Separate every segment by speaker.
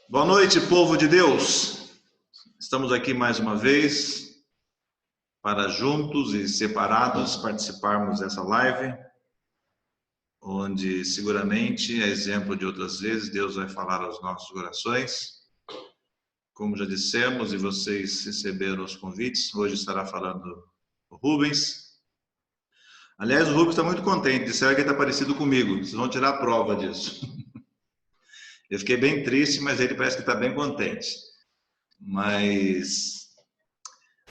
Speaker 1: Boa noite, povo de Deus. Estamos aqui mais uma vez para juntos e separados participarmos dessa live, onde seguramente, a exemplo de outras vezes, Deus vai falar aos nossos corações. Como já dissemos e vocês receberam os convites, hoje estará falando o Rubens. Aliás, o Rubens está muito contente, disseram que ele está parecido comigo, vocês vão tirar a prova disso. Eu fiquei bem triste, mas ele parece que está bem contente. Mas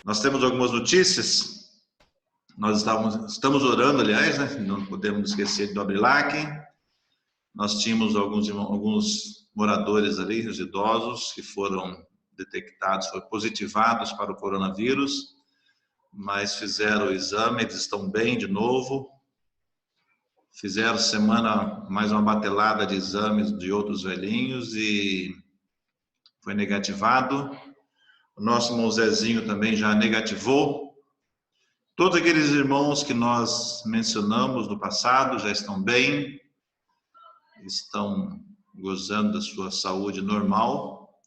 Speaker 1: nós temos algumas notícias. Nós estamos orando, aliás, né? Não podemos esquecer do Abrilac. Nós tínhamos alguns moradores ali, os idosos, que foram detectados, foram positivados para o coronavírus, mas fizeram o exame, eles estão bem de novo. Fizeram semana mais uma batelada de exames de outros velhinhos e foi negativado. O nosso irmão Zezinho também já negativou. Todos aqueles irmãos que nós mencionamos no passado já estão bem, estão gozando da sua saúde normal.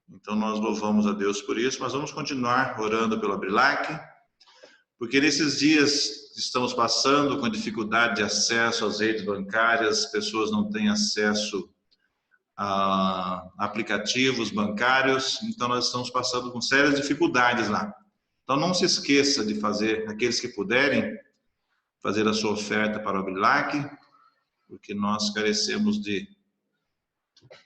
Speaker 1: Então nós louvamos a Deus por isso, mas vamos continuar orando pelo Abrilac, porque nesses dias estamos passando com dificuldade de acesso às redes bancárias, as pessoas não têm acesso a aplicativos bancários, então nós estamos passando com sérias dificuldades lá. Então não se esqueça de fazer, aqueles que puderem, fazer a sua oferta para o Abrilac, porque nós carecemos de...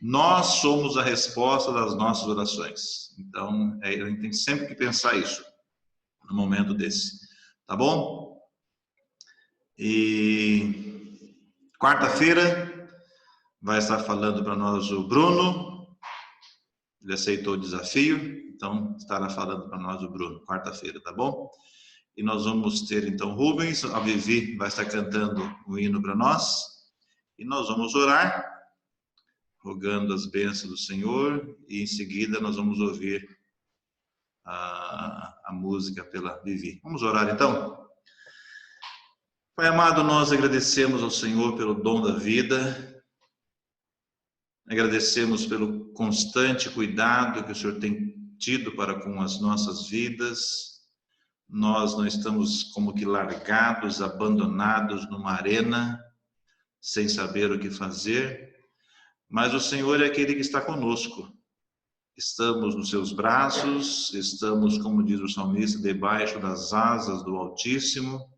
Speaker 1: Nós somos a resposta das nossas orações. Então, a gente tem sempre que pensar isso, no momento desse. Tá bom? E quarta-feira vai estar falando para nós o Bruno. Ele aceitou o desafio, então estará falando para nós o Bruno, quarta-feira, tá bom? E nós vamos ter então Rubens, a Vivi vai estar cantando o hino para nós, e nós vamos orar, rogando as bênçãos do Senhor, e em seguida nós vamos ouvir a música pela Vivi. Vamos orar então? Pai amado, nós agradecemos ao Senhor pelo dom da vida, agradecemos pelo constante cuidado que o Senhor tem tido para com as nossas vidas. Nós não estamos como que largados, abandonados numa arena, sem saber o que fazer, mas o Senhor é aquele que está conosco. Estamos nos seus braços, estamos, como diz o salmista, debaixo das asas do Altíssimo,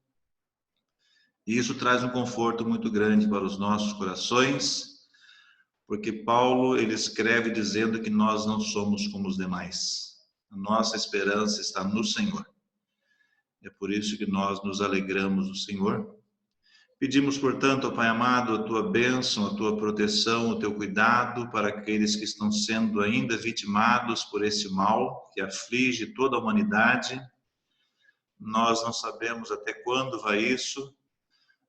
Speaker 1: e isso traz um conforto muito grande para os nossos corações, porque Paulo, ele escreve dizendo que nós não somos como os demais. A nossa esperança está no Senhor. É por isso que nós nos alegramos no Senhor. Pedimos, portanto, ó Pai amado, a Tua bênção, a Tua proteção, o Teu cuidado para aqueles que estão sendo ainda vitimados por esse mal que aflige toda a humanidade. Nós não sabemos até quando vai isso,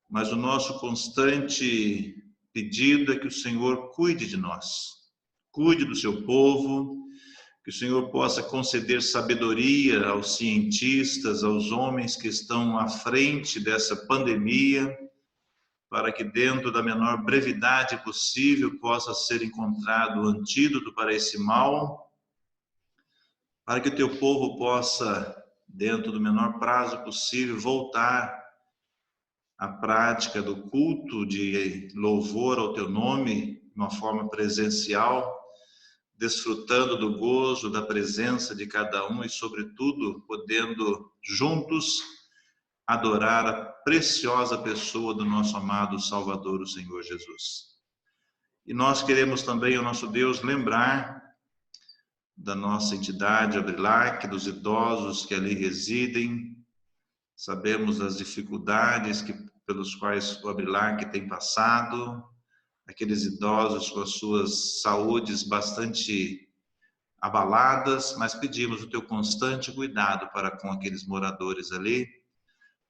Speaker 1: mas o nosso constante pedido é que o Senhor cuide de nós, cuide do seu povo, que o Senhor possa conceder sabedoria aos cientistas, aos homens que estão à frente dessa pandemia, para que dentro da menor brevidade possível possa ser encontrado o antídoto para esse mal, para que o teu povo possa, dentro do menor prazo possível, voltar à prática do culto de louvor ao teu nome, de uma forma presencial, desfrutando do gozo, da presença de cada um e, sobretudo, podendo juntos adorar a preciosa pessoa do nosso amado Salvador, o Senhor Jesus. E nós queremos também, o nosso Deus, lembrar da nossa entidade Abrilac, dos idosos que ali residem. Sabemos das dificuldades pelos quais o Abrilac tem passado, aqueles idosos com as suas saúdes bastante abaladas, mas pedimos o teu constante cuidado para com aqueles moradores ali,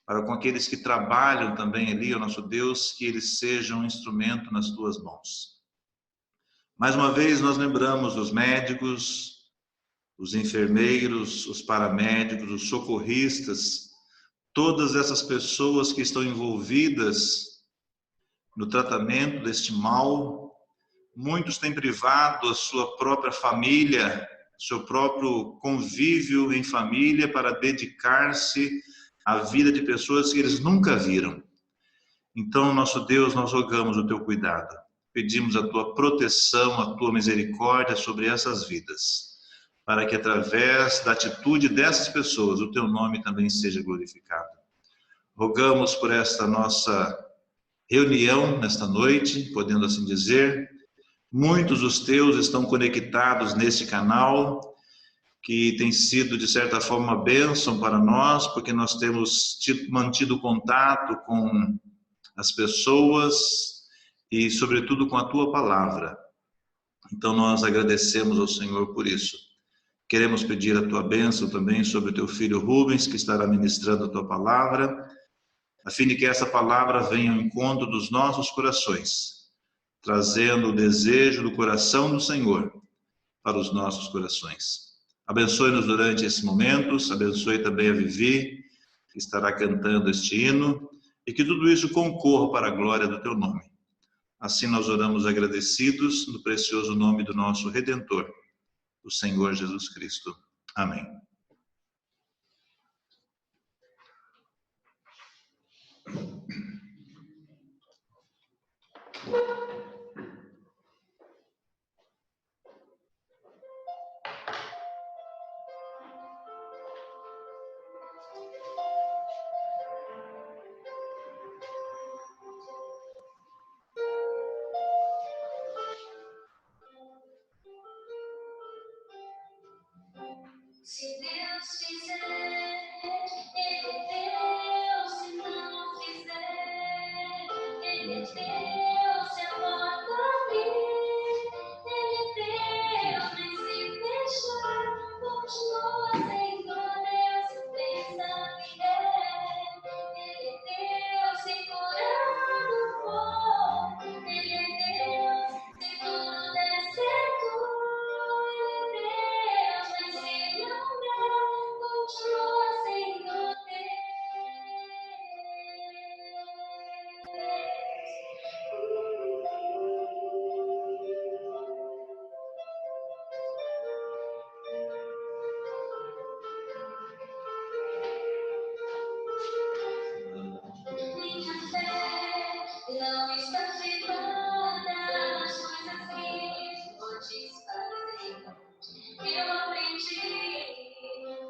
Speaker 1: para com aqueles que trabalham também ali, ó nosso Deus, que eles sejam um instrumento nas tuas mãos. Mais uma vez nós lembramos dos médicos, os enfermeiros, os paramédicos, os socorristas, todas essas pessoas que estão envolvidas no tratamento deste mal. Muitos têm privado a sua própria família, seu próprio convívio em família para dedicar-se à vida de pessoas que eles nunca viram. Então, nosso Deus, nós rogamos o teu cuidado. Pedimos a tua proteção, a tua misericórdia sobre essas vidas, para que através da atitude dessas pessoas o teu nome também seja glorificado. Rogamos por esta nossa reunião nesta noite, podendo assim dizer. Muitos dos teus estão conectados nesse canal, que tem sido, de certa forma, uma bênção para nós, porque nós temos mantido contato com as pessoas e, sobretudo, com a tua palavra. Então, nós agradecemos ao Senhor por isso. Queremos pedir a tua bênção também sobre o teu filho Rubens, que estará ministrando a tua palavra, a fim de que essa palavra venha ao encontro dos nossos corações, trazendo o desejo do coração do Senhor para os nossos corações. Abençoe-nos durante esses momentos, abençoe também a Vivi, que estará cantando este hino, e que tudo isso concorra para a glória do teu nome. Assim nós oramos agradecidos no precioso nome do nosso Redentor, o Senhor Jesus Cristo. Amém.
Speaker 2: Se Deus fizer, Ele é Deus. Se não fizer, Ele é Deus. Se a porta abrir, Ele é Deus. Nem se fechar, continua sendo Deus. Pensa que Ele é Deus. Segurando o fogo, Ele é Deus. Se tudo der certo, Ele é Deus. Mas se não der, continua sendo Minha fé não está firmada nas coisas que podes fazer. Eu aprendi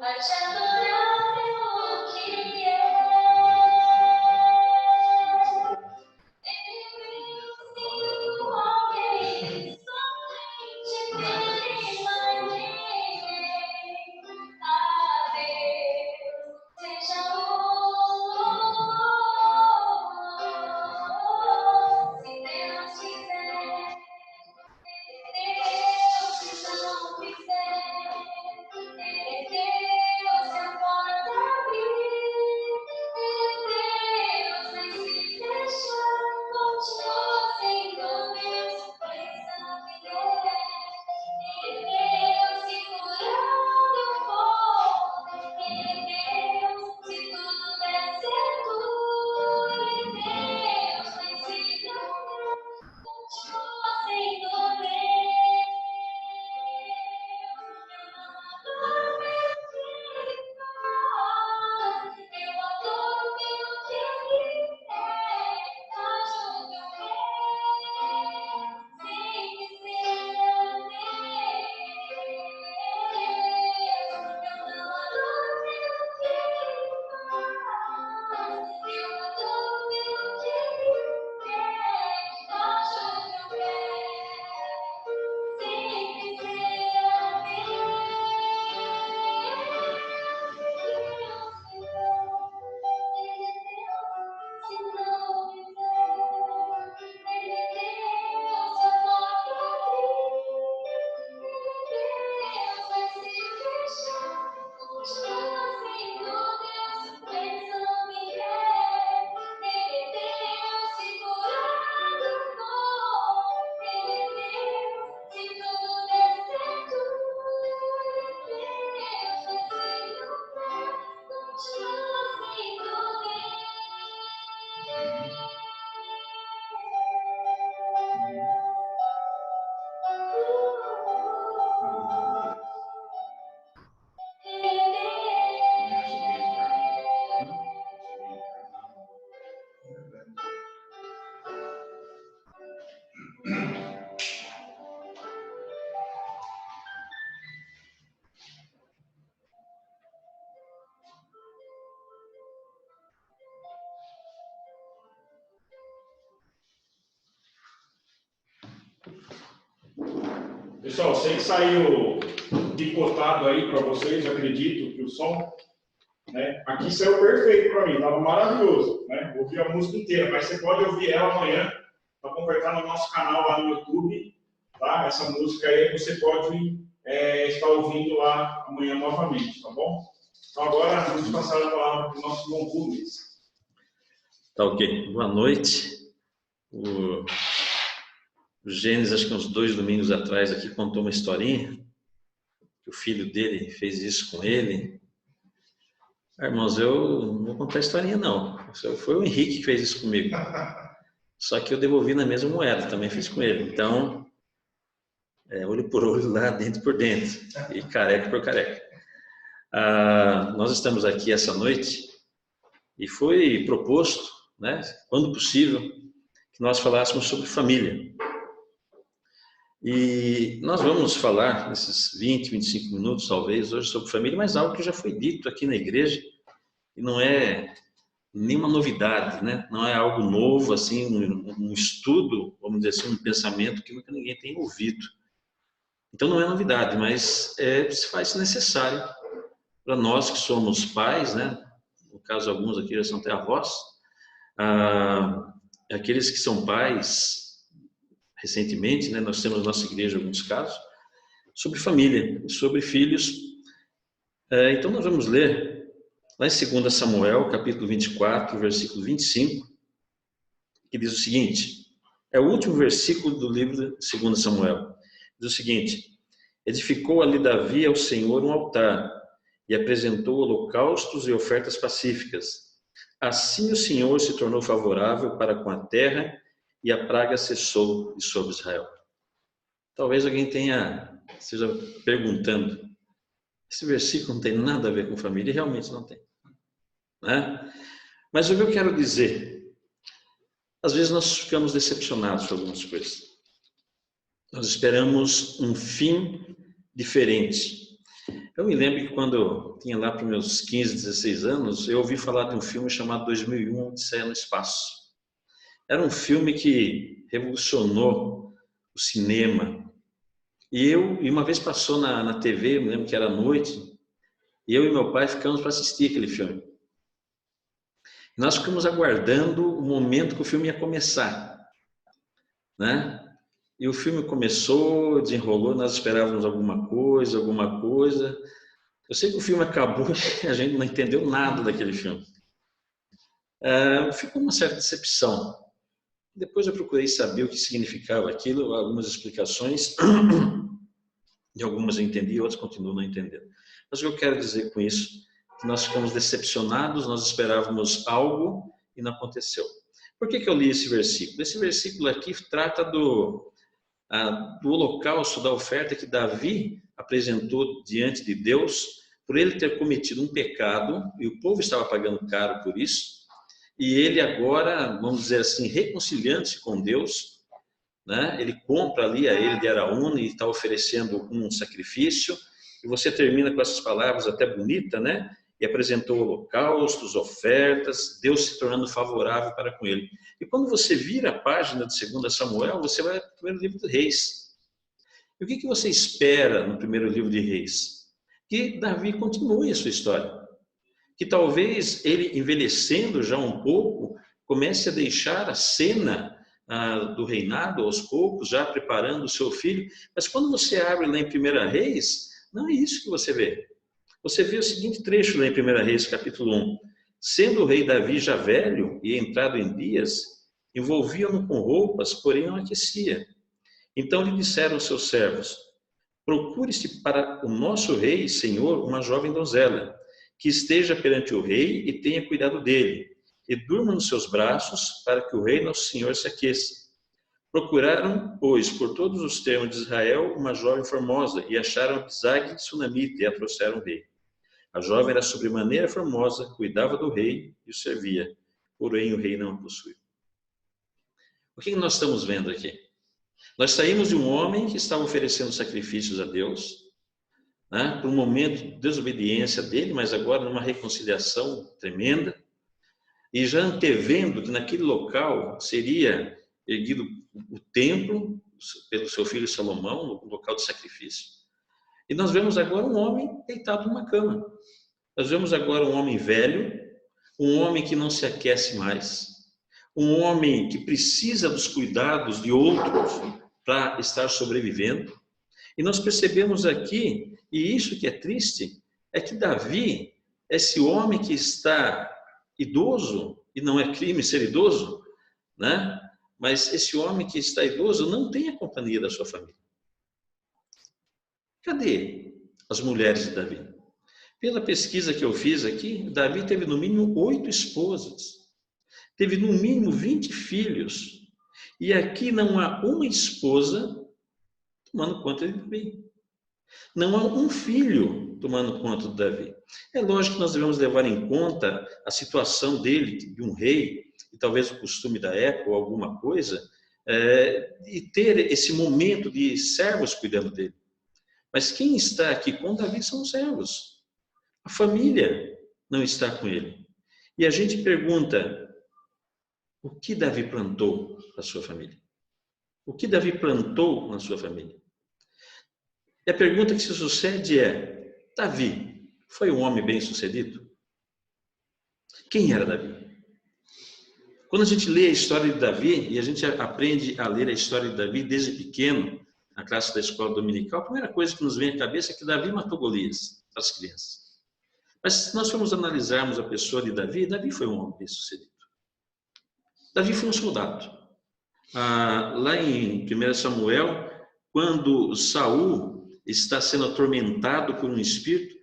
Speaker 2: a te adorar pelo que Ele always, somente nele, mais ninguém. A Deus seja se Deus quiser. Deus, se não fizer, Deus, se
Speaker 3: Pessoal, sei que saiu picotado aí para vocês, acredito que o som, né? Aqui saiu perfeito para mim, estava maravilhoso, né? Ouvi a música inteira, mas você pode ouvir ela amanhã, para converter no nosso canal lá no YouTube, tá? Essa música aí você pode estar ouvindo lá amanhã novamente, tá bom? Então agora vamos passar a palavra para o nosso João Rubens.
Speaker 4: Tá ok. Boa noite. O Gênesis, acho que uns 2 domingos atrás, aqui contou uma historinha, que o filho dele fez isso com ele. Irmãos, eu não vou contar a historinha, não. Foi o Henrique que fez isso comigo. Só que eu devolvi na mesma moeda, também fiz com ele. Então, olho por olho, lá dentro por dentro, e careca por careca. Nós estamos aqui essa noite e foi proposto, né, quando possível, que nós falássemos sobre família. E nós vamos falar nesses 20, 25 minutos, talvez, hoje sobre família, mas algo que já foi dito aqui na igreja e não é nenhuma novidade, né? Não é algo novo, assim, um estudo, vamos dizer assim, um pensamento que nunca ninguém tem ouvido. Então não é novidade, mas se faz necessário para nós que somos pais, né? No caso, alguns aqui já são até avós, aqueles que são pais. Recentemente, né, nós temos na nossa igreja alguns casos sobre família, sobre filhos. Então nós vamos ler lá em 2 Samuel, capítulo 24, versículo 25, que diz o seguinte, é o último versículo do livro de 2 Samuel. Diz o seguinte, edificou ali Davi ao Senhor um altar e apresentou holocaustos e ofertas pacíficas. Assim o Senhor se tornou favorável para com a terra e a praga cessou de sobre Israel. Talvez alguém esteja perguntando, esse versículo não tem nada a ver com família, e realmente não tem, né? Mas o que eu quero dizer, às vezes nós ficamos decepcionados com algumas coisas. Nós esperamos um fim diferente. Eu me lembro que quando eu tinha lá para os meus 15, 16 anos, eu ouvi falar de um filme chamado 2001, Odisseia no Espaço. Era um filme que revolucionou o cinema. E uma vez passou na TV, eu me lembro que era à noite, e eu e meu pai ficamos para assistir aquele filme. E nós ficamos aguardando o momento que o filme ia começar, né? E o filme começou, desenrolou, nós esperávamos alguma coisa. Eu sei que o filme acabou e a gente não entendeu nada daquele filme. Ficou uma certa decepção. Depois eu procurei saber o que significava aquilo, algumas explicações, e algumas eu entendi, outras continuo não entendendo. Mas o que eu quero dizer com isso, que nós ficamos decepcionados, nós esperávamos algo e não aconteceu. Por que eu li esse versículo? Esse versículo aqui trata do holocausto, da oferta que Davi apresentou diante de Deus, por ele ter cometido um pecado, e o povo estava pagando caro por isso, e ele agora, vamos dizer assim, reconciliando-se com Deus, né? Ele compra ali a ele de Araúna e está oferecendo um sacrifício, e você termina com essas palavras até bonita, né? E apresentou holocaustos, ofertas, Deus se tornando favorável para com ele. E quando você vira a página de 2 Samuel, você vai para o primeiro livro de Reis. E o que você espera no primeiro livro de Reis? Que Davi continue a sua história. Que talvez ele, envelhecendo já um pouco, comece a deixar a cena do reinado aos poucos, já preparando o seu filho. Mas quando você abre lá em 1 Reis, não é isso que você vê. Você vê o seguinte trecho lá em 1 Reis, capítulo 1. Sendo o rei Davi já velho e entrado em dias, envolviam-no com roupas, porém não aquecia. Então lhe disseram os seus servos, procure-se para o nosso rei, senhor, uma jovem donzela, que esteja perante o rei e tenha cuidado dele, e durma nos seus braços, para que o rei, nosso senhor, se aqueça. Procuraram, pois, por todos os termos de Israel, uma jovem formosa, e acharam Abisag sunamita, e a trouxeram ao rei. A jovem era sobremaneira formosa, cuidava do rei e o servia, porém o rei não a possuiu. O que nós estamos vendo aqui? Nós saímos de um homem que estava oferecendo sacrifícios a Deus, né, por um momento de desobediência dele, mas agora numa reconciliação tremenda, e já antevendo que naquele local seria erguido o templo pelo seu filho Salomão, no local de sacrifício. E nós vemos agora um homem deitado numa cama. Nós vemos agora um homem velho, um homem que não se aquece mais, um homem que precisa dos cuidados de outros para estar sobrevivendo. E nós percebemos aqui, e isso que é triste, é que Davi, esse homem que está idoso, e não é crime ser idoso, né? Mas esse homem que está idoso não tem a companhia da sua família. Cadê as mulheres de Davi? Pela pesquisa que eu fiz aqui, Davi teve no mínimo 8 esposas, teve no mínimo 20 filhos, e aqui não há uma esposa tomando conta de Davi. Não há um filho tomando conta de Davi. É lógico que nós devemos levar em conta a situação dele, de um rei, e talvez o costume da época ou alguma coisa, e ter esse momento de servos cuidando dele. Mas quem está aqui com Davi são os servos. A família não está com ele. E a gente pergunta, o que Davi plantou na sua família? O que Davi plantou na sua família? E a pergunta que se sucede é, Davi foi um homem bem-sucedido? Quem era Davi? Quando a gente lê a história de Davi, e a gente aprende a ler a história de Davi desde pequeno, na classe da escola dominical, a primeira coisa que nos vem à cabeça é que Davi matou Golias, as crianças. Mas se nós formos analisarmos a pessoa de Davi, Davi foi um homem bem-sucedido. Davi foi um soldado. Lá em 1 Samuel, quando Saul está sendo atormentado por um espírito,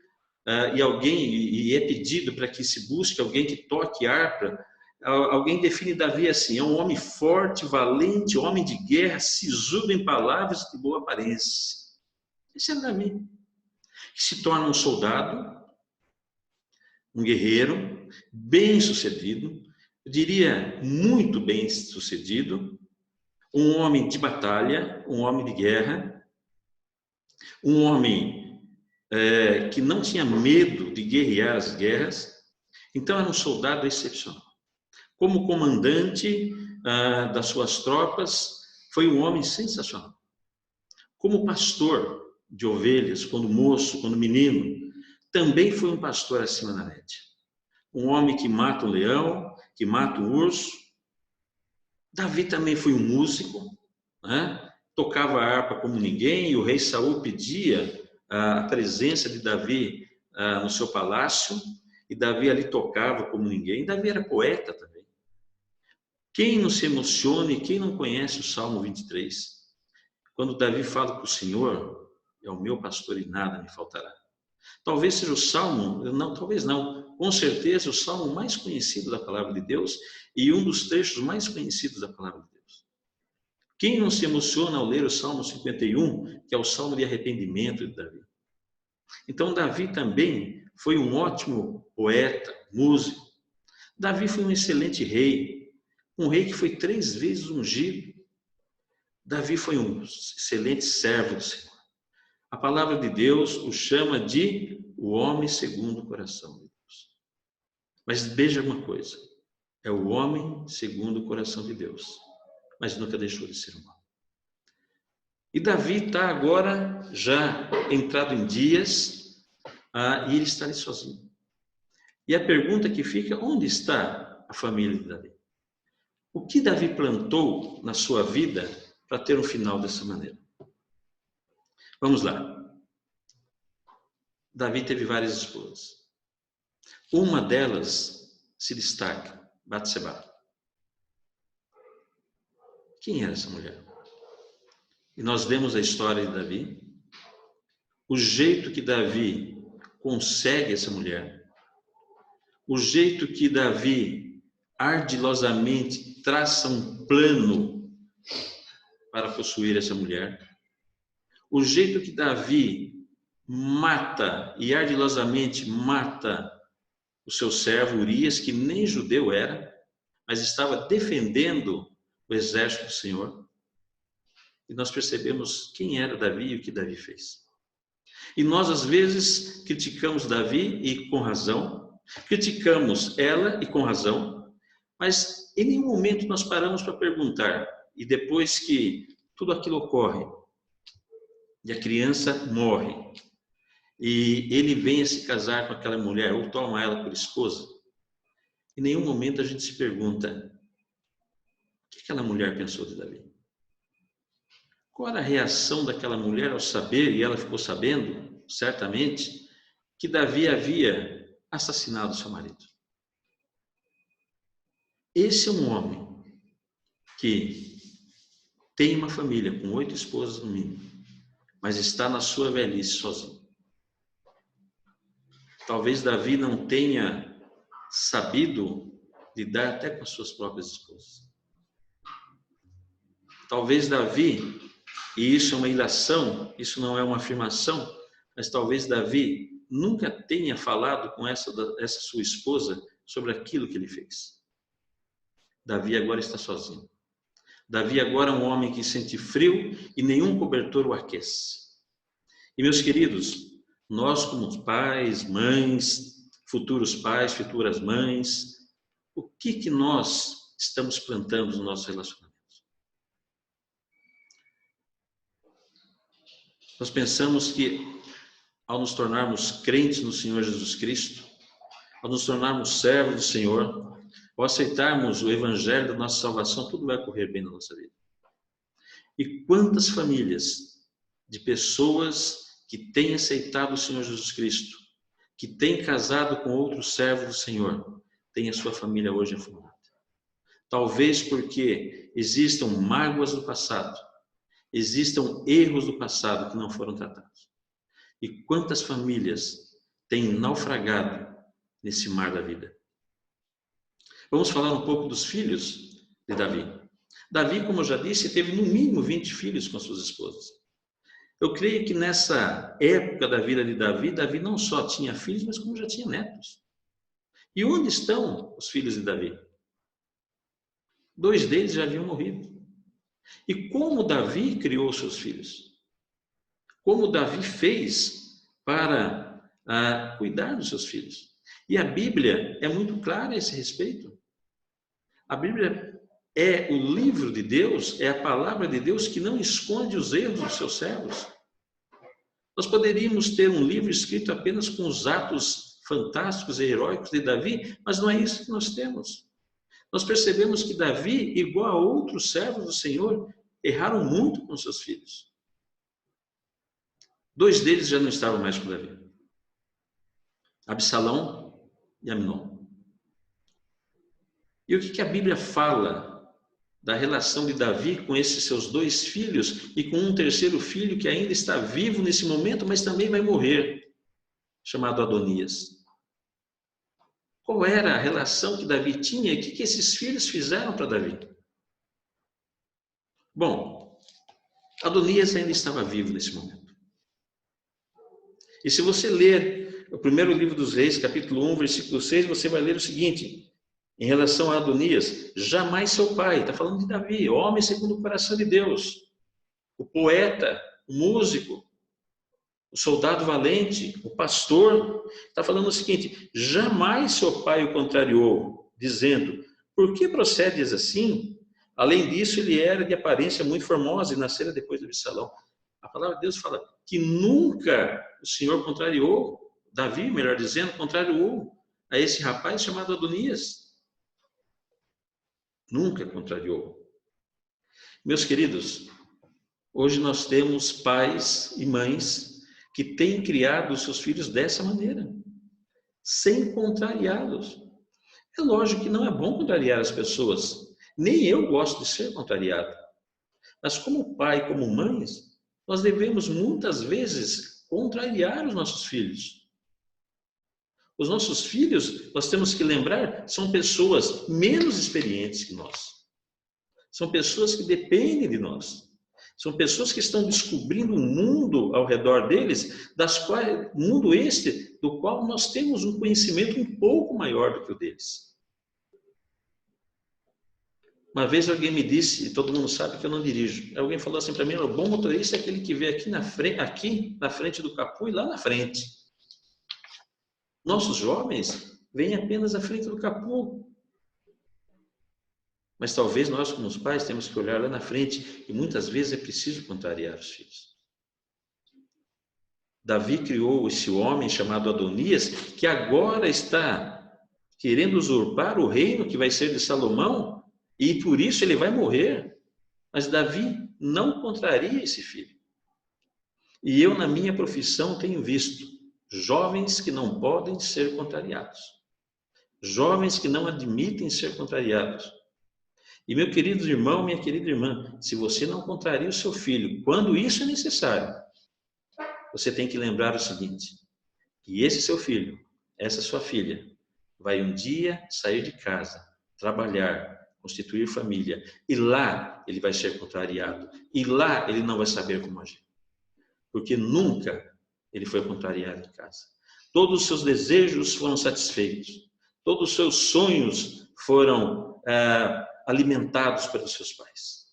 Speaker 4: e é pedido para que se busque alguém que toque harpa, alguém define Davi assim, é um homem forte, valente, homem de guerra, sisudo em palavras e de boa aparência. Esse é Davi, que se torna um soldado, um guerreiro, bem-sucedido, eu diria muito bem-sucedido, um homem de batalha, um homem de guerra, um homem que não tinha medo de guerrear as guerras, então era um soldado excepcional. Como comandante das suas tropas, foi um homem sensacional. Como pastor de ovelhas, quando moço, quando menino, também foi um pastor acima da média. Um homem que mata um leão, que mata um urso. Davi também foi um músico, né? Tocava a harpa como ninguém, e o rei Saul pedia a presença de Davi no seu palácio, e Davi ali tocava como ninguém. Davi era poeta também. Quem não se emociona e quem não conhece o Salmo 23? Quando Davi fala que o Senhor é o meu pastor e nada me faltará. Talvez seja o Salmo, não, talvez não, com certeza o Salmo mais conhecido da palavra de Deus e um dos trechos mais conhecidos da palavra de Deus. Quem não se emociona ao ler o Salmo 51, que é o Salmo de arrependimento de Davi? Então Davi também foi um ótimo poeta, músico. Davi foi um excelente rei, um rei que foi 3 vezes ungido. Davi foi um excelente servo do Senhor. A palavra de Deus o chama de o homem segundo o coração de Deus. Mas veja uma coisa, é o homem segundo o coração de Deus, mas nunca deixou de ser humano. E Davi está agora já entrado em dias, e ele está ali sozinho. E a pergunta que fica, onde está a família de Davi? O que Davi plantou na sua vida para ter um final dessa maneira? Vamos lá. Davi teve várias esposas. Uma delas se destaca, Batseba. Quem era essa mulher? E nós lemos a história de Davi, o jeito que Davi consegue essa mulher, o jeito que Davi ardilosamente traça um plano para possuir essa mulher, o jeito que Davi mata e ardilosamente mata o seu servo Urias, que nem judeu era, mas estava defendendo o exército do Senhor. e nós percebemos quem era Davi e o que Davi fez. E nós, às vezes, criticamos Davi e com razão, criticamos ela e com razão, mas em nenhum momento nós paramos para perguntar, e depois que tudo aquilo ocorre, e a criança morre, e ele vem a se casar com aquela mulher, ou toma ela por esposa, em nenhum momento a gente se pergunta, o que aquela mulher pensou de Davi? Qual era a reação daquela mulher ao saber, e ela ficou sabendo, certamente, que Davi havia assassinado seu marido? Esse é um homem que tem uma família com 8 esposas no mínimo, mas está na sua velhice sozinho. Talvez Davi não tenha sabido lidar até com as suas próprias esposas. Talvez Davi, e isso é uma ilação, isso não é uma afirmação, mas talvez Davi nunca tenha falado com essa sua esposa sobre aquilo que ele fez. Davi agora está sozinho. Davi agora é um homem que sente frio e nenhum cobertor o aquece. E meus queridos, nós como pais, mães, futuras mães, o que nós estamos plantando nos nossos relacionamentos? Nós pensamos que ao nos tornarmos crentes no Senhor Jesus Cristo, ao nos tornarmos servos do Senhor, ao aceitarmos o Evangelho da nossa salvação, tudo vai correr bem na nossa vida. E quantas famílias de pessoas que têm aceitado o Senhor Jesus Cristo, que têm casado com outros servos do Senhor, têm a sua família hoje afundada. Talvez porque existam mágoas do passado, existam erros do passado que não foram tratados. E quantas famílias têm naufragado nesse mar da vida? Vamos falar um pouco dos filhos de Davi. Davi, como eu já disse, teve no mínimo 20 filhos com suas esposas. Eu creio que nessa época da vida de Davi, Davi não só tinha filhos, mas como já tinha netos. E onde estão os filhos de Davi? 2 deles já haviam morrido. E como Davi criou seus filhos? Como Davi fez para cuidar dos seus filhos? E a Bíblia é muito clara a esse respeito. A Bíblia é o livro de Deus, é a palavra de Deus que não esconde os erros dos seus servos. Nós poderíamos ter um livro escrito apenas com os atos fantásticos e heróicos de Davi, mas não é isso que nós temos. Nós percebemos que Davi, igual a outros servos do Senhor, erraram muito com seus filhos. 2 deles já não estavam mais com Davi. Absalão e Amnon. E o que a Bíblia fala da relação de Davi com esses seus 2 filhos e com um terceiro filho que ainda está vivo nesse momento, mas também vai morrer, chamado Adonias? Qual era a relação que Davi tinha e o que esses filhos fizeram para Davi? Bom, Adonias ainda estava vivo nesse momento. E se você ler o primeiro livro dos Reis, capítulo 1, versículo 6, você vai ler o seguinte: em relação a Adonias, jamais seu pai, está falando de Davi, homem segundo o coração de Deus, o poeta, o músico, o soldado valente, o pastor, está falando o seguinte: jamais seu pai o contrariou, dizendo, por que procedes assim? Além disso, ele era de aparência muito formosa e nascera depois de Absalão. A palavra de Deus fala que nunca o Senhor contrariou, Davi, melhor dizendo, contrariou a esse rapaz chamado Adonias. Nunca contrariou. Meus queridos, hoje nós temos pais e mães que têm criado os seus filhos dessa maneira, sem contrariá-los. É lógico que não é bom contrariar as pessoas, nem eu gosto de ser contrariado. Mas como pai, como mães, nós devemos muitas vezes contrariar os nossos filhos. Os nossos filhos, nós temos que lembrar, são pessoas menos experientes que nós. São pessoas que dependem de nós. São pessoas que estão descobrindo um mundo ao redor deles, mundo este do qual nós temos um conhecimento um pouco maior do que o deles. Uma vez alguém me disse, e todo mundo sabe que eu não dirijo, alguém falou assim para mim: o bom motorista é aquele que vê aqui na frente do capô e lá na frente. Nossos jovens veem apenas à frente do capô. Mas talvez nós, como os pais, temos que olhar lá na frente, e muitas vezes é preciso contrariar os filhos. Davi criou esse homem chamado Adonias, que agora está querendo usurpar o reino que vai ser de Salomão, e por isso ele vai morrer. Mas Davi não contraria esse filho. E eu, na minha profissão, tenho visto jovens que não podem ser contrariados. Jovens que não admitem ser contrariados. E meu querido irmão, minha querida irmã, se você não contraria o seu filho, quando isso é necessário, você tem que lembrar o seguinte, que esse seu filho, essa sua filha, vai um dia sair de casa, trabalhar, constituir família, e lá ele vai ser contrariado, e lá ele não vai saber como agir, porque nunca ele foi contrariado em casa. Todos os seus desejos foram satisfeitos, todos os seus sonhos foram alimentados pelos seus pais.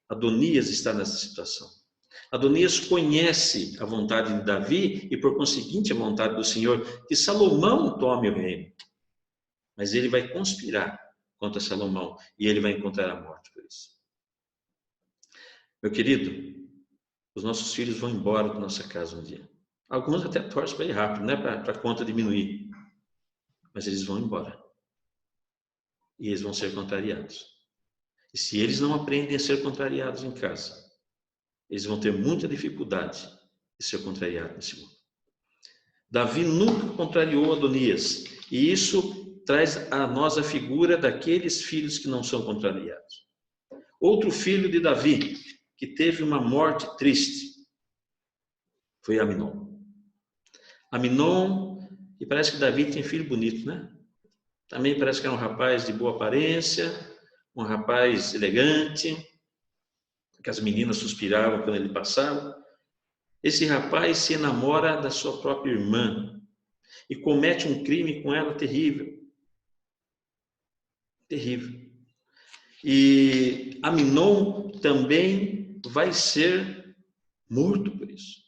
Speaker 4: Adonias está nessa situação. Adonias conhece a vontade de Davi e, por conseguinte, a vontade do Senhor, que Salomão tome o reino. Mas ele vai conspirar contra Salomão e ele vai encontrar a morte por isso. Meu querido, os nossos filhos vão embora da nossa casa um dia. Alguns até torcem para ir rápido, né? Para a conta diminuir. Mas eles vão embora. E eles vão ser contrariados. E se eles não aprendem a ser contrariados em casa, eles vão ter muita dificuldade de ser contrariados nesse mundo. Davi nunca contrariou Adonias. E isso traz a nós a figura daqueles filhos que não são contrariados. Outro filho de Davi, que teve uma morte triste, foi Aminon. Aminon, e parece que Davi tinha filho bonito, né? Também parece que era um rapaz de boa aparência, um rapaz elegante, que as meninas suspiravam quando ele passava. Esse rapaz se enamora da sua própria irmã e comete um crime com ela terrível. Terrível. E Aminon também vai ser morto por isso.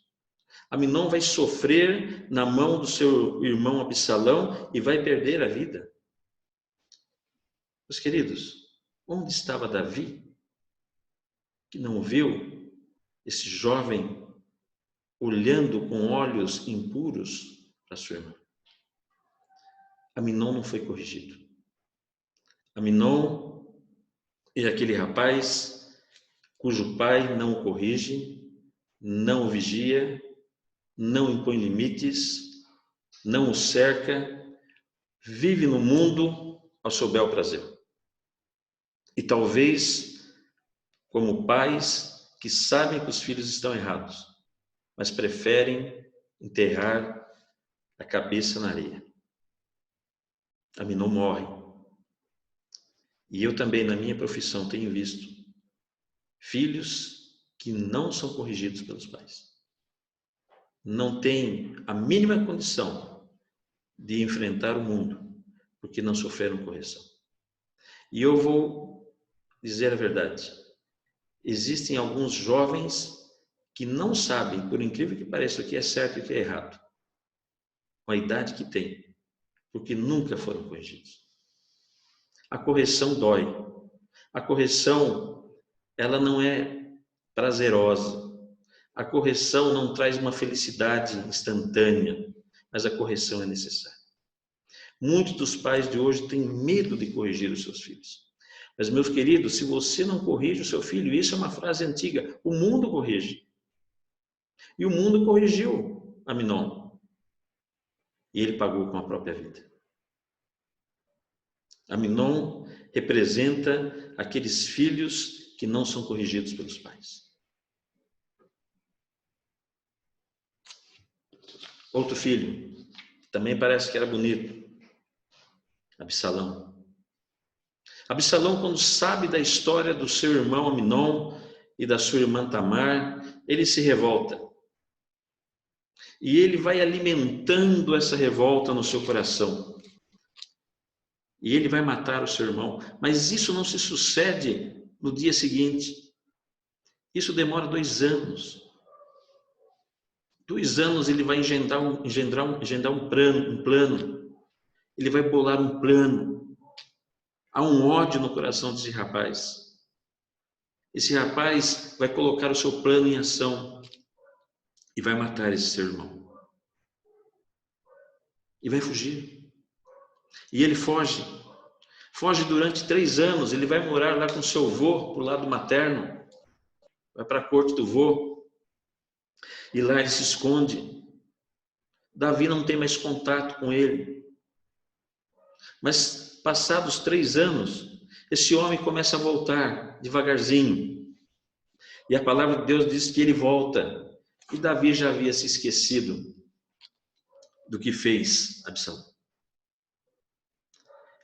Speaker 4: Aminon vai sofrer na mão do seu irmão Absalão e vai perder a vida. Meus queridos, onde estava Davi, que não viu esse jovem olhando com olhos impuros para sua irmã? Aminon não foi corrigido. Aminon é aquele rapaz cujo pai não o corrige, não o vigia, não impõe limites, não o cerca, vive no mundo ao seu bel prazer. E talvez, como pais que sabem que os filhos estão errados, mas preferem enterrar a cabeça na areia. Aminon morre. E eu também, na minha profissão, tenho visto filhos que não são corrigidos pelos pais. Não têm a mínima condição de enfrentar o mundo, porque não sofreram correção. E eu vou dizer a verdade. Existem alguns jovens que não sabem, por incrível que pareça, o que é certo e o que é errado, com a idade que têm, porque nunca foram corrigidos. A correção dói. A correção, ela não é prazerosa. A correção não traz uma felicidade instantânea, mas a correção é necessária. Muitos dos pais de hoje têm medo de corrigir os seus filhos. Mas, meus queridos, se você não corrige o seu filho, isso é uma frase antiga, o mundo corrige. E o mundo corrigiu Aminon. E ele pagou com a própria vida. Aminon representa aqueles filhos que não são corrigidos pelos pais. Outro filho, também parece que era bonito, Absalão. Absalão, quando sabe da história do seu irmão Aminon e da sua irmã Tamar, ele se revolta. E ele vai alimentando essa revolta no seu coração. e ele vai matar o seu irmão. Mas isso não se sucede no dia seguinte. Isso demora 2 anos. 2 anos ele vai engendrar um plano. Ele vai bolar um plano. Há um ódio no coração desse rapaz. Esse rapaz vai colocar o seu plano em ação e vai matar esse seu irmão. E vai fugir. E ele foge. Foge durante 3 anos. Ele vai morar lá com seu avô, pro lado materno. Vai para a corte do avô. E lá ele se esconde. Davi não tem mais contato com ele. Mas passados 3 anos, esse homem começa a voltar devagarzinho. E a palavra de Deus diz que ele volta. E Davi já havia se esquecido do que fez Absalão.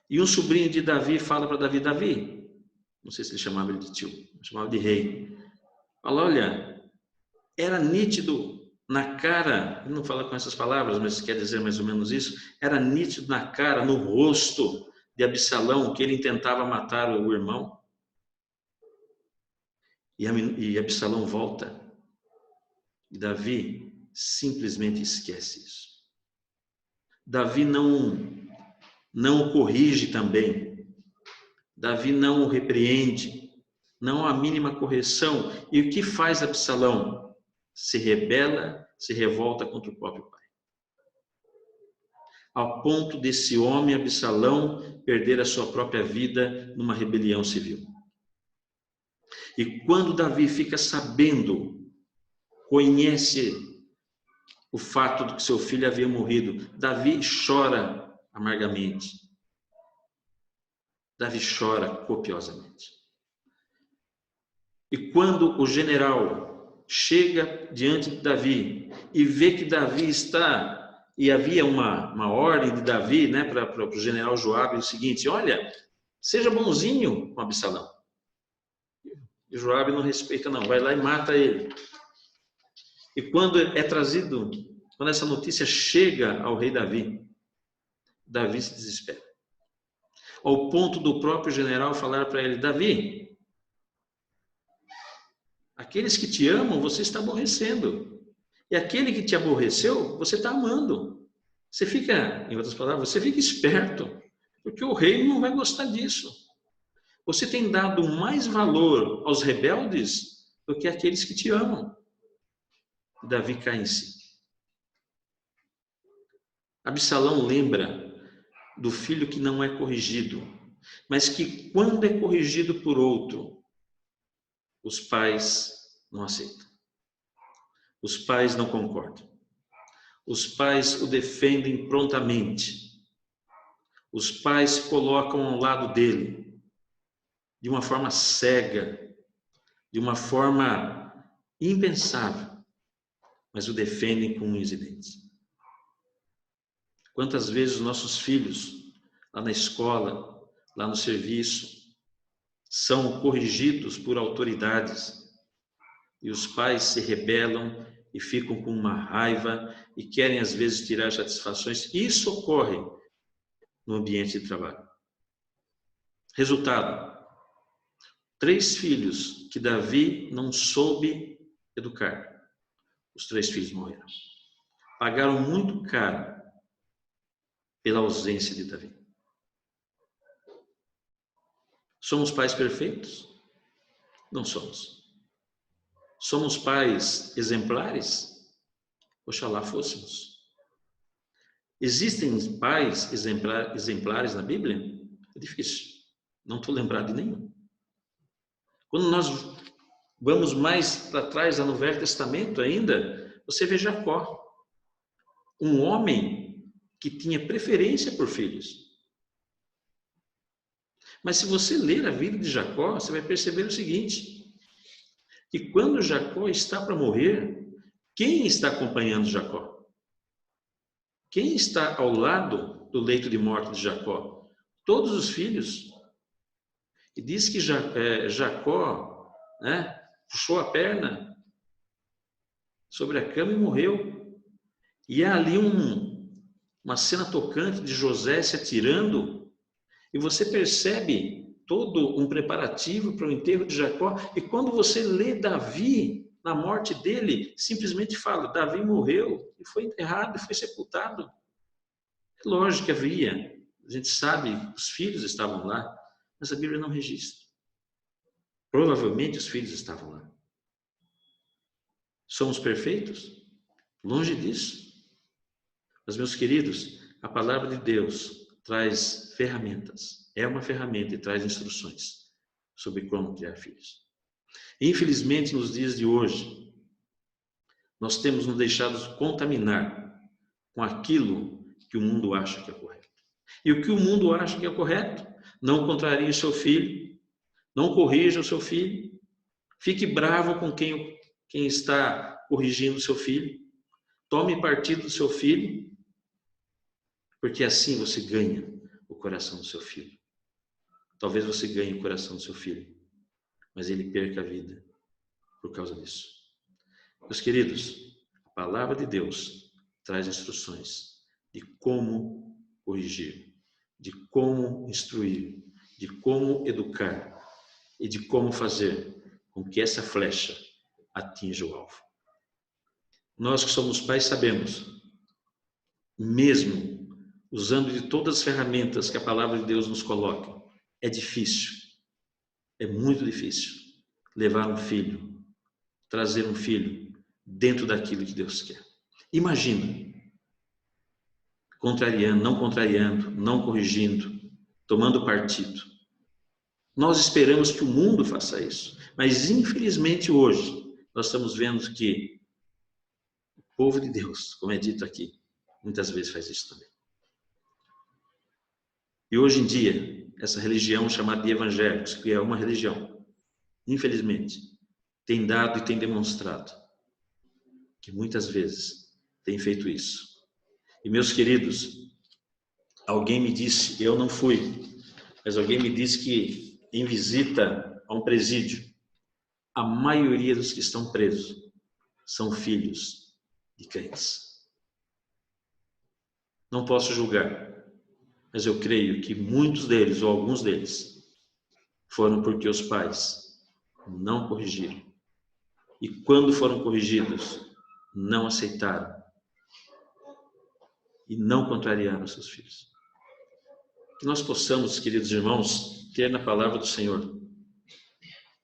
Speaker 4: E um sobrinho de Davi fala para Davi, Davi, não sei se ele chamava ele de tio, chamava de rei. Fala, olha, era nítido na cara, ele não fala com essas palavras, mas quer dizer mais ou menos isso, era nítido na cara, no rosto de Absalão, que ele intentava matar o irmão. E Absalão volta. E Davi simplesmente esquece isso. Davi não o corrige também. Davi não o repreende. Não há a mínima correção. E o que faz Absalão? Se rebela, se revolta contra o próprio pai. Ao ponto desse homem, Absalão, perder a sua própria vida numa rebelião civil. E quando Davi fica sabendo, conhece o fato de que seu filho havia morrido, Davi chora amargamente. Davi chora copiosamente. E quando o general chega diante de Davi e vê que Davi está, e havia uma ordem de Davi, né, para o general Joabe, o seguinte, olha, seja bonzinho com Absalão. E Joabe não respeita não, vai lá e mata ele. E quando quando essa notícia chega ao rei Davi, Davi se desespera. Ao ponto do próprio general falar para ele, Davi, aqueles que te amam, você está aborrecendo. E aquele que te aborreceu, você está amando. Você fica, em outras palavras, você fica esperto, porque o rei não vai gostar disso. Você tem dado mais valor aos rebeldes do que àqueles que te amam. Davi cai em si. Absalão lembra do filho que não é corrigido, mas que quando é corrigido por outro, os pais não aceitam. Os pais não concordam. Os pais o defendem prontamente. Os pais colocam ao lado dele de uma forma cega, de uma forma impensável, mas o defendem com unhas e dentes. Quantas vezes os nossos filhos, lá na escola, lá no serviço, são corrigidos por autoridades e os pais se rebelam e ficam com uma raiva e querem às vezes tirar satisfações. Isso ocorre no ambiente de trabalho. Resultado, 3 filhos que Davi não soube educar. Os 3 filhos morreram. Pagaram muito caro pela ausência de Davi. Somos pais perfeitos? Não somos. Somos pais exemplares? Oxalá fôssemos. Existem pais exemplares na Bíblia? É difícil. Não estou lembrado de nenhum. Quando nós vamos mais para trás, no Velho Testamento ainda, você vê Jacó. Um homem que tinha preferência por filhos. Mas se você ler a vida de Jacó, você vai perceber o seguinte, que quando Jacó está para morrer, quem está acompanhando Jacó? Quem está ao lado do leito de morte de Jacó? Todos os filhos. E diz que Jacó, né, puxou a perna sobre a cama e morreu. E há ali uma cena tocante de José se atirando E você percebe todo um preparativo para o enterro de Jacó. E quando você lê Davi, na morte dele, simplesmente fala, Davi morreu e foi enterrado e foi sepultado. É lógico que havia, a gente sabe, os filhos estavam lá, mas a Bíblia não registra. Provavelmente os filhos estavam lá. Somos perfeitos? Longe disso. Mas, meus queridos, a palavra de Deus traz ferramentas. É uma ferramenta e traz instruções sobre como criar filhos. Infelizmente, nos dias de hoje, nós temos nos deixado contaminar com aquilo que o mundo acha que é correto. E o que o mundo acha que é correto, não contrarie o seu filho, não corrija o seu filho, fique bravo com quem está corrigindo o seu filho, tome partido do seu filho, porque assim você ganha o coração do seu filho. Talvez você ganhe o coração do seu filho, mas ele perca a vida por causa disso. Meus queridos, a palavra de Deus traz instruções de como corrigir, de como instruir, de como educar e de como fazer com que essa flecha atinja o alvo. Nós que somos pais sabemos, mesmo usando de todas as ferramentas que a palavra de Deus nos coloca, é difícil, é muito difícil levar um filho, trazer um filho dentro daquilo que Deus quer. Imagina, contrariando, não corrigindo, tomando partido. Nós esperamos que o mundo faça isso, mas infelizmente hoje nós estamos vendo que o povo de Deus, como é dito aqui, muitas vezes faz isso também. E hoje em dia, essa religião chamada de evangélicos, que é uma religião, infelizmente, tem dado e tem demonstrado que muitas vezes tem feito isso. E meus queridos, alguém me disse, eu não fui, mas alguém me disse que em visita a um presídio, a maioria dos que estão presos são filhos de crentes. Não posso julgar, mas eu creio que muitos deles, ou alguns deles, foram porque os pais não corrigiram. E quando foram corrigidos, não aceitaram. E não contrariaram seus filhos. Que nós possamos, queridos irmãos, ter na palavra do Senhor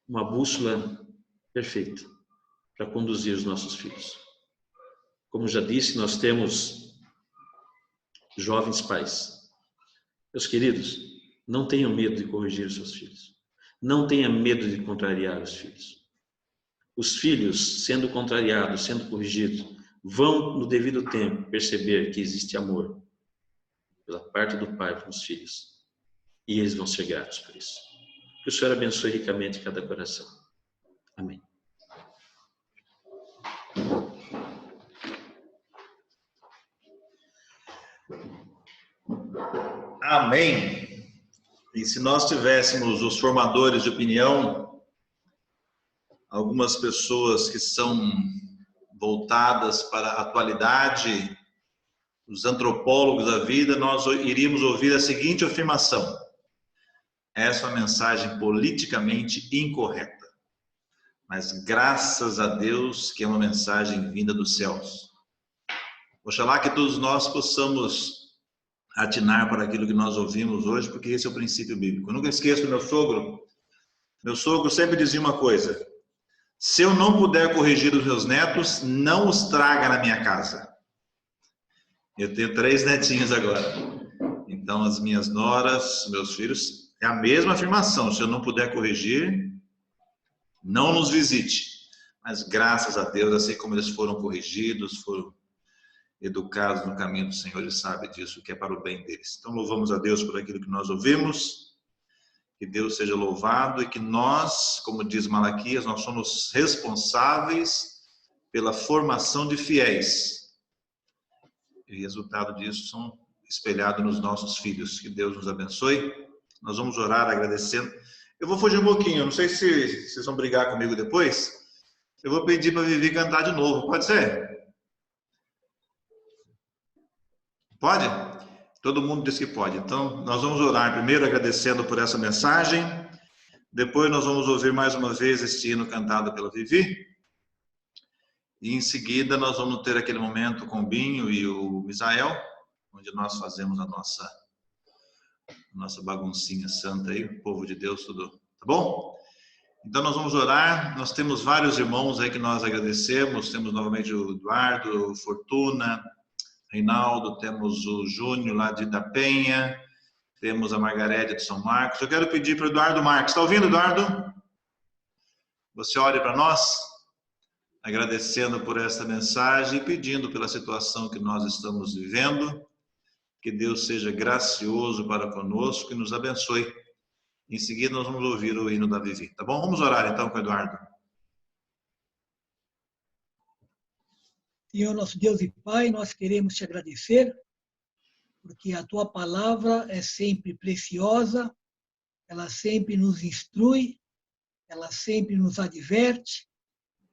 Speaker 4: uma bússola perfeita para conduzir os nossos filhos. Como já disse, nós temos jovens pais. Meus queridos, não tenham medo de corrigir os seus filhos. Não tenha medo de contrariar os filhos. Os filhos, sendo contrariados, sendo corrigidos, vão, no devido tempo, perceber que existe amor pela parte do pai para os filhos. E eles vão ser gratos por isso. Que o Senhor abençoe ricamente cada coração. Amém.
Speaker 1: Amém. E se nós tivéssemos os formadores de opinião, algumas pessoas que são voltadas para a atualidade, os antropólogos da vida, nós iríamos ouvir a seguinte afirmação: essa é uma mensagem politicamente incorreta, mas graças a Deus que é uma mensagem vinda dos céus. Oxalá que todos nós possamos atinar para aquilo que nós ouvimos hoje, porque esse é o princípio bíblico. Eu nunca esqueço do meu sogro. Meu sogro sempre dizia uma coisa: se eu não puder corrigir os meus netos, não os traga na minha casa. Eu tenho 3 netinhos agora. Então, as minhas noras, meus filhos, é a mesma afirmação: se eu não puder corrigir, não nos visite. Mas graças a Deus, assim como eles foram corrigidos, foram educados no caminho do Senhor, Ele sabe disso, que é para o bem deles. Então, louvamos a Deus por aquilo que nós ouvimos. Que Deus seja louvado e que nós, como diz Malaquias, nós somos responsáveis pela formação de fiéis. E o resultado disso são espelhados nos nossos filhos. Que Deus nos abençoe. Nós vamos orar agradecendo. Eu vou fugir um pouquinho, não sei se vocês vão brigar comigo depois. Eu vou pedir para a Vivi cantar de novo, pode ser? Pode? Todo mundo diz que pode. Então, nós vamos orar primeiro agradecendo por essa mensagem. Depois nós vamos ouvir mais uma vez este hino cantado pela Vivi. E em seguida nós vamos ter aquele momento com o Binho e o Misael, onde nós fazemos a nossa baguncinha santa aí, o povo de Deus, tudo. Tá bom? Então nós vamos orar. Nós temos vários irmãos aí que nós agradecemos. Temos novamente o Eduardo, o Fortuna, Reinaldo, temos o Júnior lá de da Penha, temos a Margarete de São Marcos. Eu quero pedir para o Eduardo Marques. Está ouvindo, Eduardo? Você ore para nós, agradecendo por esta mensagem e pedindo pela situação que nós estamos vivendo, que Deus seja gracioso para conosco e nos abençoe. Em seguida nós vamos ouvir o hino da Vivi, tá bom? Vamos orar então com o Eduardo.
Speaker 5: Senhor, nosso Deus e Pai, nós queremos te agradecer, porque a tua palavra é sempre preciosa, ela sempre nos instrui, ela sempre nos adverte,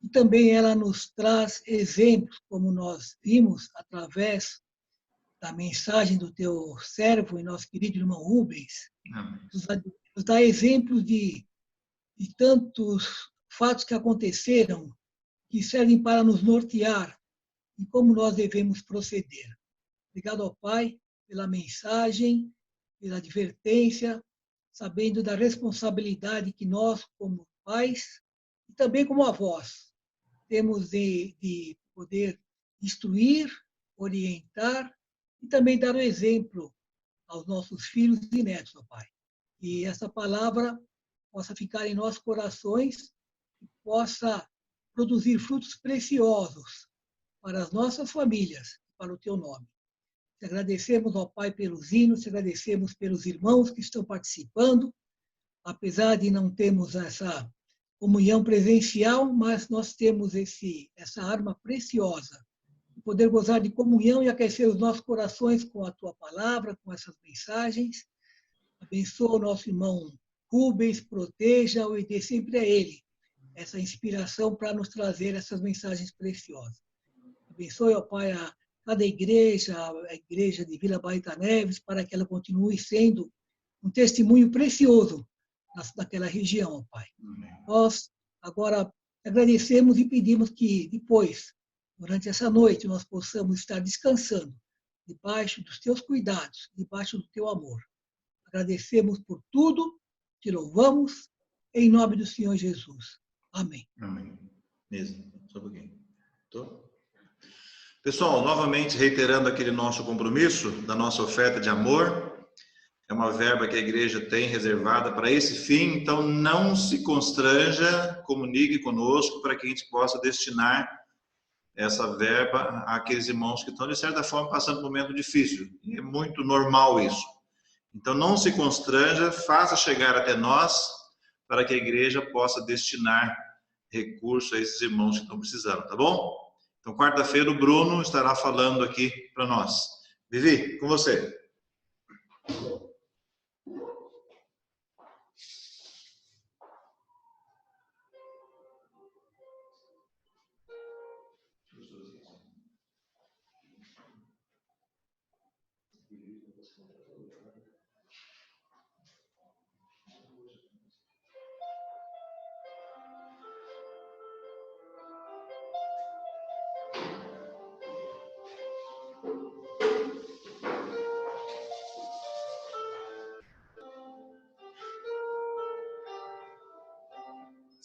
Speaker 5: e também ela nos traz exemplos, como nós vimos através da mensagem do teu servo e nosso querido irmão Rubens, nos dá exemplos de tantos fatos que aconteceram, que servem para nos nortear em como nós devemos proceder. Obrigado ao Pai pela mensagem, pela advertência, sabendo da responsabilidade que nós, como pais, e também como avós, temos de poder instruir, orientar e também dar o exemplo aos nossos filhos e netos, ó Pai. E essa palavra possa ficar em nossos corações e possa produzir frutos preciosos para as nossas famílias, para o teu nome. Te agradecemos, ó Pai, pelos hinos, te agradecemos pelos irmãos que estão participando, apesar de não termos essa comunhão presencial, mas nós temos essa arma preciosa, de poder gozar de comunhão e aquecer os nossos corações com a tua palavra, com essas mensagens. Abençoa o nosso irmão Rubens, proteja-o e dê sempre a ele essa inspiração para nos trazer essas mensagens preciosas. Abençoe, ó Pai, a cada igreja, a igreja de Vila Baita Neves, para que ela continue sendo um testemunho precioso naquela região, ó Pai. Nós agora agradecemos e pedimos que depois, durante essa noite, nós possamos estar descansando debaixo dos teus cuidados, debaixo do teu amor. Agradecemos por tudo, te louvamos, em nome do Senhor Jesus. Amém.
Speaker 1: Amém. Mesmo. Só um pouquinho. Tô? Pessoal, novamente reiterando aquele nosso compromisso da nossa oferta de amor, é uma verba que a igreja tem reservada para esse fim, então não se constranja, comunique conosco para que a gente possa destinar essa verba àqueles irmãos que estão, de certa forma, passando por um momento difícil. E é muito normal isso. Então não se constranja, faça chegar até nós para que a igreja possa destinar recursos a esses irmãos que estão precisando, tá bom? Então, quarta-feira, o Bruno estará falando aqui para nós. Vivi, com você.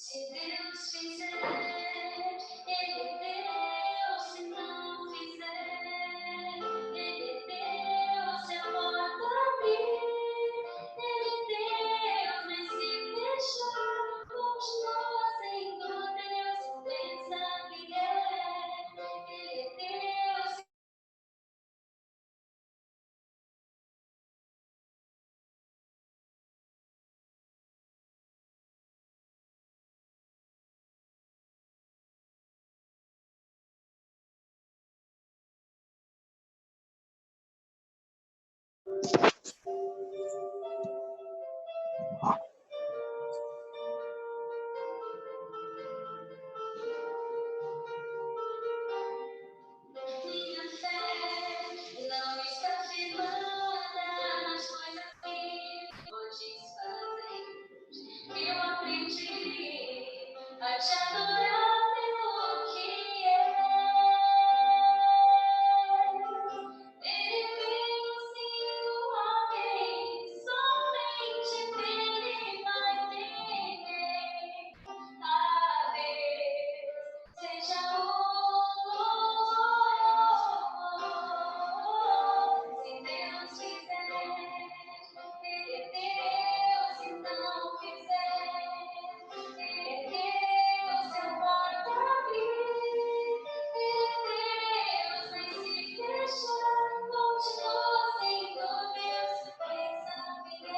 Speaker 2: Se Deus fizer, Ele deu. Se não fizer, Ele deu. Se a porta abrir, Ele deu. Mas se fechar, continua sendo Deus. Pensa que Ele deu. Minha fé não está firmando te adorar pelo que é. Ele veio sim o homem, somente dele mais ninguém. A Deus seja o louvor. Se Deus fizer, Ele é Deus. Se não fizer, Ele é Deus. Se a porta abrir, Ele é Deus. Mas se fechar, continua sendo Deus. Pensa que Ele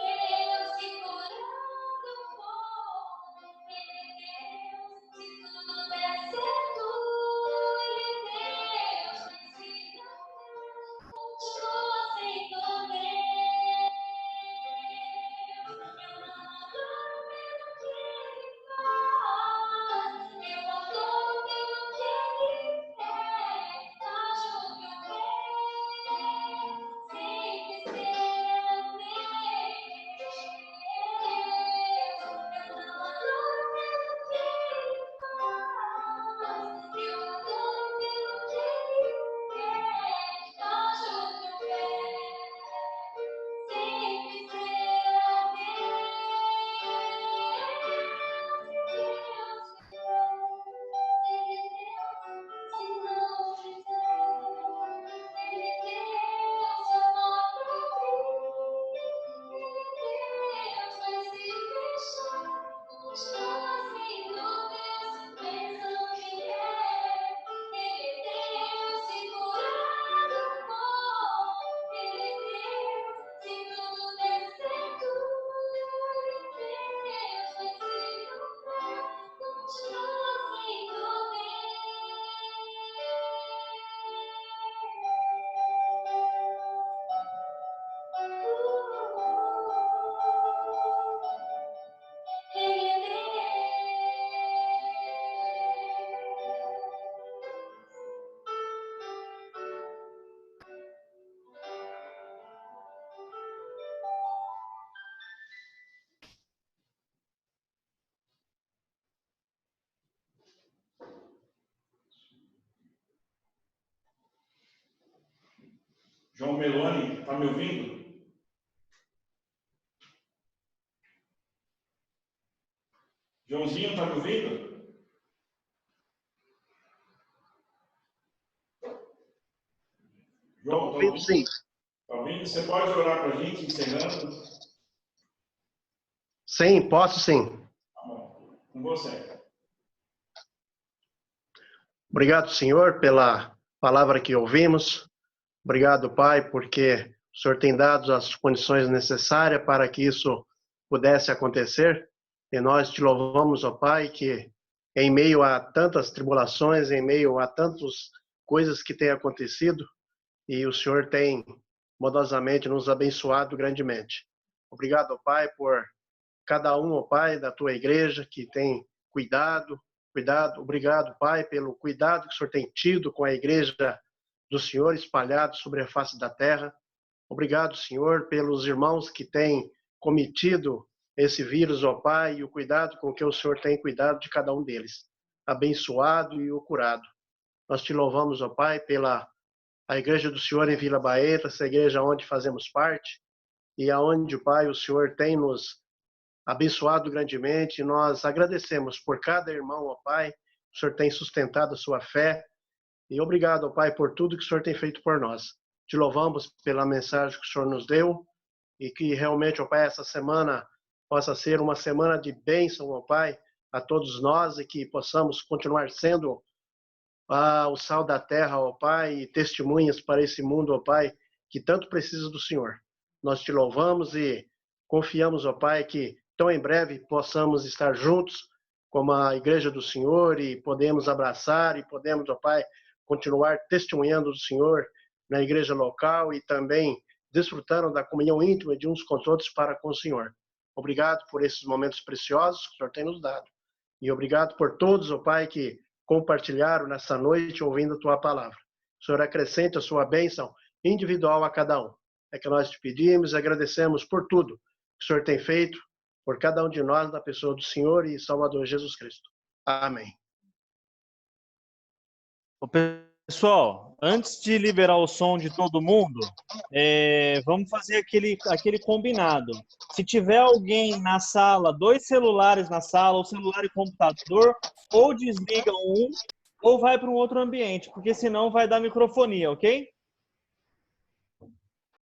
Speaker 2: é Deus. Segurando o fogo, Ele é Deus. Se tudo der certo, Ele é Deus. Mas se não der, continua sendo Deus. Eu não adoro pelo que Ele faz, eu adoro pelo que Ele é. Acho que eu quero sempre ser Deus. Eu não adoro pelo que Ele faz, eu adoro pelo que Ele é. Acho que eu quero sempre ser
Speaker 3: João Meloni, está me ouvindo? Joãozinho, está me ouvindo? João, está ouvindo?
Speaker 6: Sim.
Speaker 3: Está ouvindo? Você pode orar para a gente, encerrando?
Speaker 6: Sim, posso sim.
Speaker 3: Tá bom. Com você.
Speaker 6: Obrigado, Senhor, pela palavra que ouvimos. Obrigado, Pai, porque o Senhor tem dado as condições necessárias para que isso pudesse acontecer. E nós te louvamos, ó Pai, que em meio a tantas tribulações, em meio a tantas coisas que têm acontecido, e o Senhor tem modosamente nos abençoado grandemente. Obrigado, ó Pai, por cada um, ó Pai, da tua igreja que tem cuidado. Obrigado, Pai, pelo cuidado que o Senhor tem tido com a igreja do Senhor espalhado sobre a face da terra. Obrigado, Senhor, pelos irmãos que têm cometido esse vírus, ó Pai, e o cuidado com que o Senhor tem cuidado de cada um deles. Abençoado e o curado. Nós te louvamos, ó Pai, pela a igreja do Senhor em Vila Baeta, essa igreja onde fazemos parte, e aonde, Pai, o Senhor tem nos abençoado grandemente. Nós agradecemos por cada irmão, ó Pai. O Senhor tem sustentado a sua fé. E obrigado, ó Pai, por tudo que o Senhor tem feito por nós. Te louvamos pela mensagem que o Senhor nos deu e que realmente, ó Pai, essa semana possa ser uma semana de bênção, ó Pai, a todos nós e que possamos continuar sendo o sal da terra, ó Pai, e testemunhas para esse mundo, ó Pai, que tanto precisa do Senhor. Nós te louvamos e confiamos, ó Pai, que tão em breve possamos estar juntos como a igreja do Senhor e podemos abraçar e podemos, ó Pai, continuar testemunhando do Senhor na igreja local e também desfrutando da comunhão íntima de uns com os outros para com o Senhor. Obrigado por esses momentos preciosos que o Senhor tem nos dado. E obrigado por todos, ó Pai, que compartilharam nessa noite ouvindo a Tua palavra. O Senhor acrescente a sua bênção individual a cada um. É que nós te pedimos e agradecemos por tudo que o Senhor tem feito por cada um de nós, na pessoa do Senhor e Salvador Jesus Cristo. Amém.
Speaker 7: Pessoal, antes de liberar o som de todo mundo, vamos fazer aquele combinado. Se tiver alguém na sala, 2 celulares na sala, ou celular e computador, ou desliga um, ou vai para um outro ambiente, porque senão vai dar microfonia, ok?